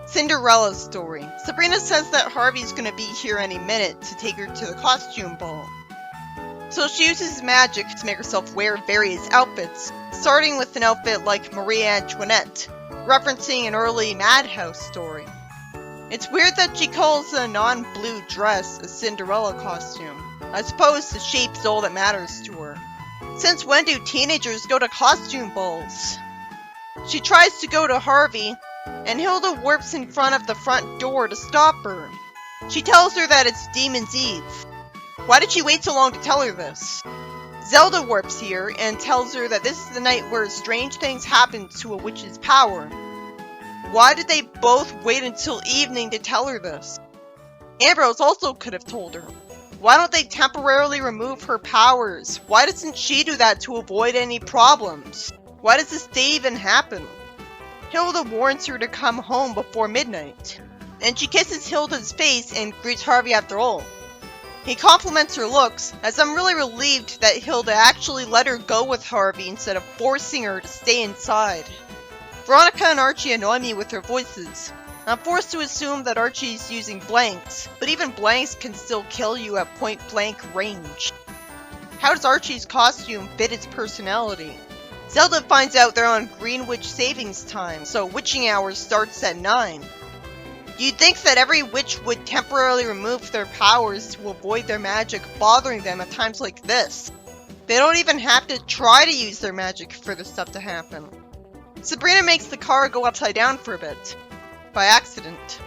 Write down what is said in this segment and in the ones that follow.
Cinderella's story. Sabrina says that Harvey's gonna be here any minute to take her to the costume ball. So she uses magic to make herself wear various outfits, starting with an outfit like Marie Antoinette, referencing an early Madhouse story. It's weird that she calls a non-blue dress a Cinderella costume. I suppose the shape's all that matters to her. Since when do teenagers go to costume balls? She tries to go to Harvey, and Hilda warps in front of the front door to stop her. She tells her that it's Demon's Eve. Why did she wait so long to tell her this? Zelda warps here and tells her that this is the night where strange things happen to a witch's power. Why did they both wait until evening to tell her this? Ambrose also could have told her. Why don't they temporarily remove her powers? Why doesn't she do that to avoid any problems? Why does this day even happen? Hilda warns her to come home before midnight, and she kisses Hilda's face and greets Harvey after all. He compliments her looks, as I'm really relieved that Hilda actually let her go with Harvey instead of forcing her to stay inside. Veronica and Archie annoy me with their voices. I'm forced to assume that Archie's using blanks, but even blanks can still kill you at point-blank range. How does Archie's costume fit his personality? Zelda finds out they're on Greenwich savings time, so witching hours starts at 9. You'd think that every witch would temporarily remove their powers to avoid their magic bothering them at times like this. They don't even have to try to use their magic for this stuff to happen. Sabrina makes the car go upside down for a bit, by accident,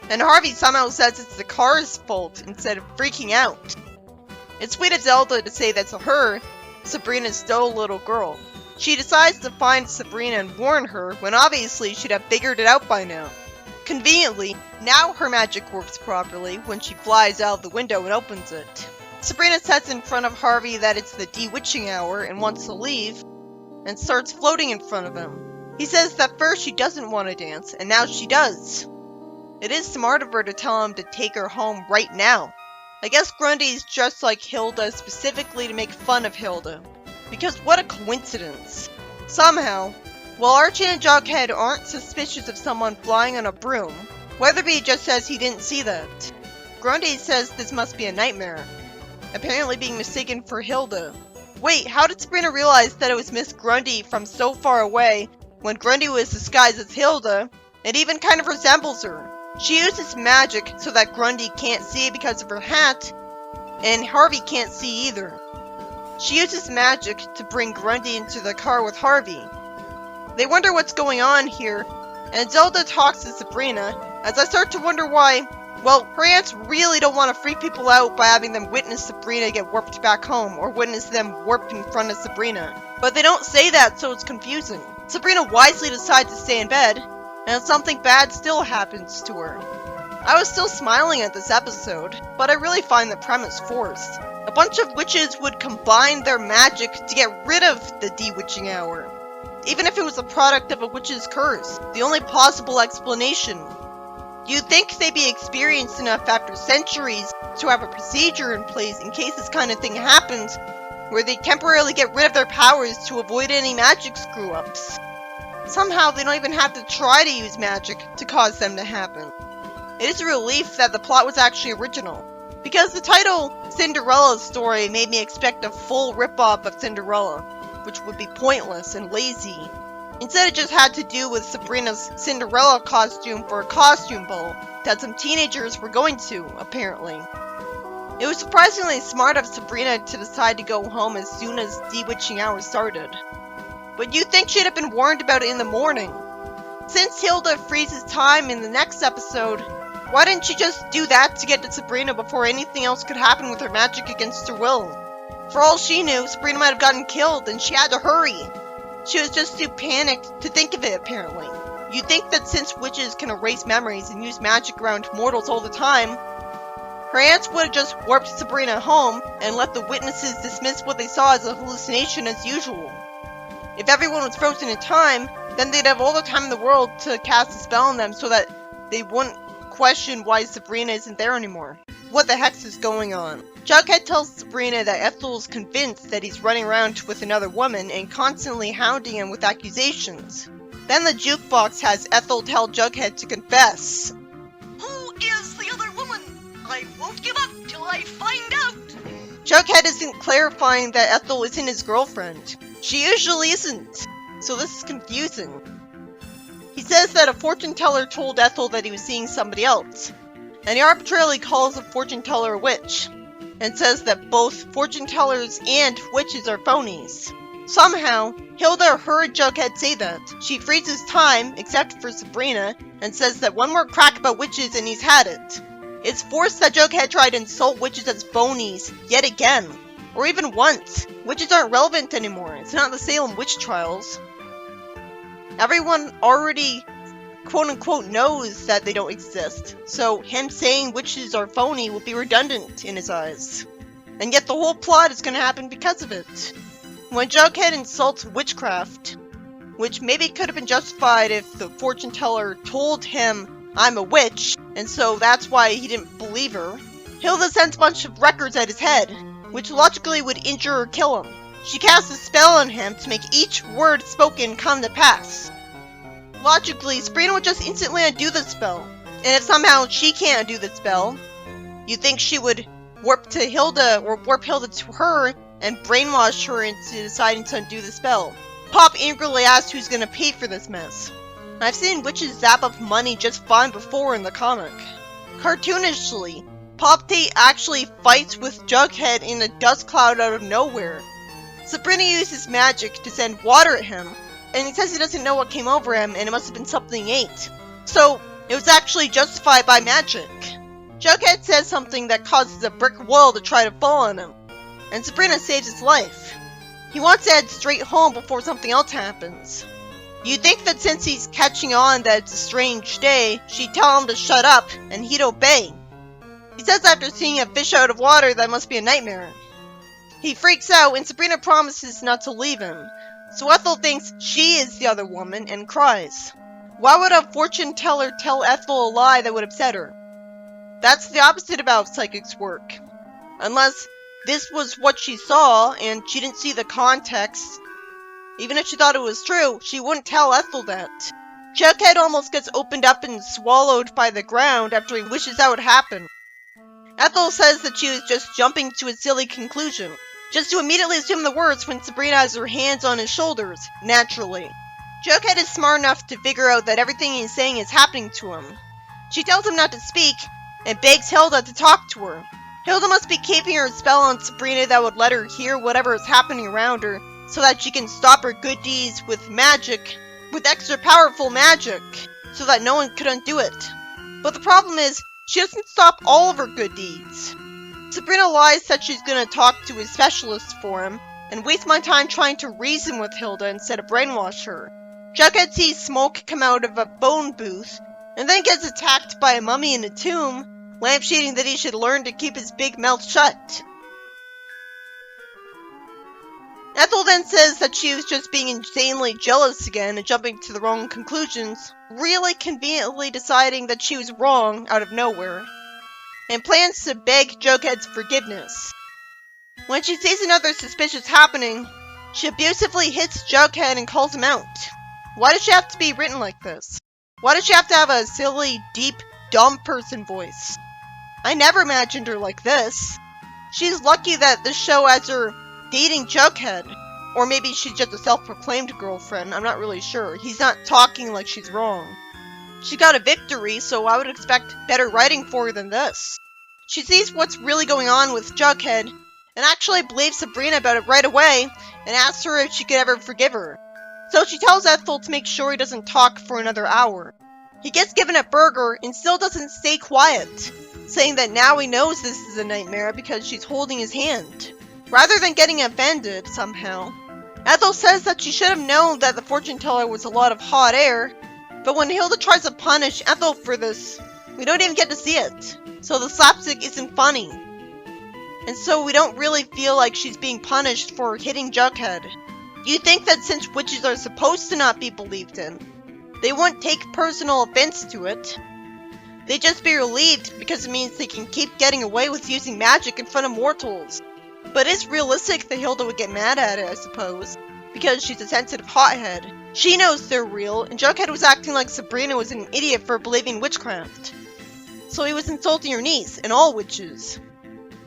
and Harvey somehow says it's the car's fault instead of freaking out. It's sweet of Zelda to say that to her, Sabrina's still a little girl. She decides to find Sabrina and warn her when obviously she'd have figured it out by now. Conveniently, now her magic works properly when she flies out the window and opens it. Sabrina says in front of Harvey that it's the de-witching hour and wants to leave, and starts floating in front of him. He says that first she doesn't want to dance, and now she does. It is smart of her to tell him to take her home right now. I guess Grundy's just like Hilda specifically to make fun of Hilda. Because what a coincidence. Somehow, while Archie and Jughead aren't suspicious of someone flying on a broom, Weatherby just says he didn't see that. Grundy says this must be a nightmare, apparently being mistaken for Hilda. Wait, how did Sabrina realize that it was Miss Grundy from so far away when Grundy was disguised as Hilda? It even kind of resembles her. She uses magic so that Grundy can't see because of her hat, and Harvey can't see either. She uses magic to bring Grundy into the car with Harvey. They wonder what's going on here, and Zelda talks to Sabrina, as I start to wonder why, well, her aunts really don't want to freak people out by having them witness Sabrina get warped back home, or witness them warped in front of Sabrina. But they don't say that, so it's confusing. Sabrina wisely decides to stay in bed, and something bad still happens to her. I was still smiling at this episode, but I really find the premise forced. A bunch of witches would combine their magic to get rid of the de-witching hour, even if it was a product of a witch's curse, the only possible explanation. You'd think they'd be experienced enough after centuries to have a procedure in place in case this kind of thing happens, where they temporarily get rid of their powers to avoid any magic screw-ups. Somehow they don't even have to try to use magic to cause them to happen. It is a relief that the plot was actually original, because the title Cinderella's story made me expect a full rip-off of Cinderella, which would be pointless and lazy. Instead, it just had to do with Sabrina's Cinderella costume for a costume ball that some teenagers were going to, apparently. It was surprisingly smart of Sabrina to decide to go home as soon as de-witching hours started. But you'd think she'd have been warned about it in the morning. Since Hilda freezes time in the next episode, why didn't she just do that to get to Sabrina before anything else could happen with her magic against her will? For all she knew, Sabrina might have gotten killed and she had to hurry. She was just too panicked to think of it, apparently. You'd think that since witches can erase memories and use magic around mortals all the time, her aunts would have just warped Sabrina home and let the witnesses dismiss what they saw as a hallucination as usual. If everyone was frozen in time, then they'd have all the time in the world to cast a spell on them so that they wouldn't question why Sabrina isn't there anymore. What the heck is going on? Jughead tells Sabrina that Ethel's convinced that he's running around with another woman and constantly hounding him with accusations. Then the jukebox has Ethel tell Jughead to confess. Who is the other woman? I won't give up till I find out. Jughead isn't clarifying that Ethel isn't his girlfriend. She usually isn't, so this is confusing. He says that a fortune teller told Ethel that he was seeing somebody else, and he arbitrarily calls the fortune teller a witch, and says that both fortune tellers and witches are phonies. Somehow, Hilda heard Jughead say that. She freezes time, except for Sabrina, and says that one more crack about witches and he's had it. It's forced that Jughead tried to insult witches as phonies, yet again. Or even once. Witches aren't relevant anymore. It's not the Salem witch trials. Everyone already quote-unquote knows that they don't exist, so him saying witches are phony will be redundant in his eyes. And yet the whole plot is going to happen because of it. When Jughead insults witchcraft, which maybe could have been justified if the fortune teller told him, "I'm a witch," and so that's why he didn't believe her, Hilda sends a bunch of records at his head, which logically would injure or kill him. She casts a spell on him to make each word spoken come to pass. Logically, Sabrina would just instantly undo the spell, and if somehow she can't undo the spell, you'd think she would warp Hilda to her and brainwash her into deciding to undo the spell. Pop angrily asks who's gonna pay for this mess. I've seen witches zap up money just fine before in the comic. Cartoonishly, Pop actually fights with Jughead in a dust cloud out of nowhere. Sabrina uses magic to send water at him, and he says he doesn't know what came over him and it must have been something he ate. So, it was actually justified by magic. Jughead says something that causes a brick wall to try to fall on him, and Sabrina saves his life. He wants to head straight home before something else happens. You'd think that since he's catching on that it's a strange day, she'd tell him to shut up, and he'd obey. He says after seeing a fish out of water that must be a nightmare. He freaks out, and Sabrina promises not to leave him, so Ethel thinks she is the other woman and cries. Why would a fortune teller tell Ethel a lie that would upset her? That's the opposite of how psychics work. Unless this was what she saw, and she didn't see the context. Even if she thought it was true, she wouldn't tell Ethel that. Jughead almost gets opened up and swallowed by the ground after he wishes that would happen. Ethel says that she was just jumping to a silly conclusion, just to immediately assume the worst when Sabrina has her hands on his shoulders, naturally. Jughead is smart enough to figure out that everything he's saying is happening to him. She tells him not to speak, and begs Hilda to talk to her. Hilda must be keeping her spell on Sabrina that would let her hear whatever is happening around her, so that she can stop her good deeds with magic, with extra powerful magic, so that no one could undo it. But the problem is, she doesn't stop all of her good deeds. Sabrina lies that she's gonna talk to a specialist for him, and wastes my time trying to reason with Hilda instead of brainwash her. Jughead sees smoke come out of a phone booth, and then gets attacked by a mummy in a tomb, lampshading that he should learn to keep his big mouth shut. Ethel then says that she was just being insanely jealous again and jumping to the wrong conclusions, really conveniently deciding that she was wrong out of nowhere, and plans to beg Jughead's forgiveness. When she sees another suspicious happening, she abusively hits Jughead and calls him out. Why does she have to be written like this? Why does she have to have a silly, deep, dumb person voice? I never imagined her like this. She's lucky that this show has her dating Jughead. Or maybe she's just a self-proclaimed girlfriend, I'm not really sure. He's not talking like she's wrong. She got a victory, so I would expect better writing for her than this. She sees what's really going on with Jughead, and actually believes Sabrina about it right away, and asks her if she could ever forgive her. So she tells Ethel to make sure he doesn't talk for another hour. He gets given a burger and still doesn't stay quiet, saying that now he knows this is a nightmare because she's holding his hand, rather than getting offended somehow. Ethel says that she should have known that the fortune teller was a lot of hot air, but when Hilda tries to punish Ethel for this, we don't even get to see it, so the slapstick isn't funny. And so we don't really feel like she's being punished for hitting Jughead. You'd think that since witches are supposed to not be believed in, they wouldn't take personal offense to it. They'd just be relieved because it means they can keep getting away with using magic in front of mortals. But it's realistic that Hilda would get mad at it, I suppose, because she's a sensitive hothead. She knows they're real, and Jughead was acting like Sabrina was an idiot for believing witchcraft. So he was insulting her niece, and all witches.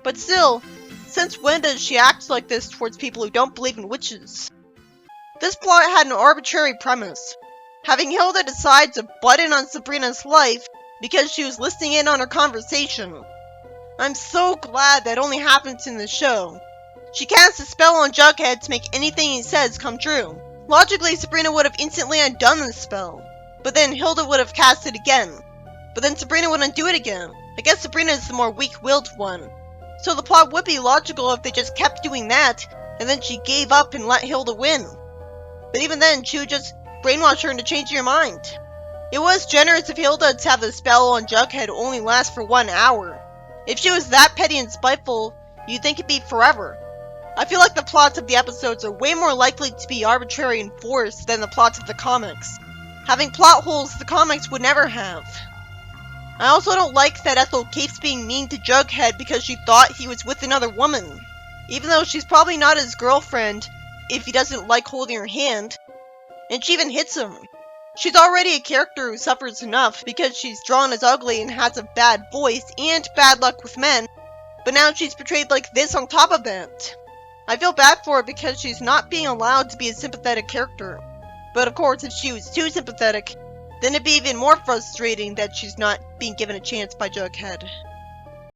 But still, since when does she act like this towards people who don't believe in witches? This plot had an arbitrary premise. Having Hilda decide to butt in on Sabrina's life because she was listening in on her conversation. I'm so glad that only happens in the show. She casts a spell on Jughead to make anything he says come true. Logically, Sabrina would have instantly undone the spell, but then Hilda would have cast it again. But then Sabrina would undo it again. I guess Sabrina is the more weak-willed one. So the plot would be logical if they just kept doing that, and then she gave up and let Hilda win. But even then, she would just brainwash her into changing her mind. It was generous of Hilda to have the spell on Jughead only last for 1 hour. If she was that petty and spiteful, you'd think it'd be forever. I feel like the plots of the episodes are way more likely to be arbitrary and forced than the plots of the comics. Having plot holes the comics would never have. I also don't like that Ethel keeps being mean to Jughead because she thought he was with another woman. Even though she's probably not his girlfriend if he doesn't like holding her hand. And she even hits him. She's already a character who suffers enough because she's drawn as ugly and has a bad voice and bad luck with men. But now she's portrayed like this on top of that. I feel bad for her because she's not being allowed to be a sympathetic character. But of course, if she was too sympathetic, then it'd be even more frustrating that she's not being given a chance by Jughead.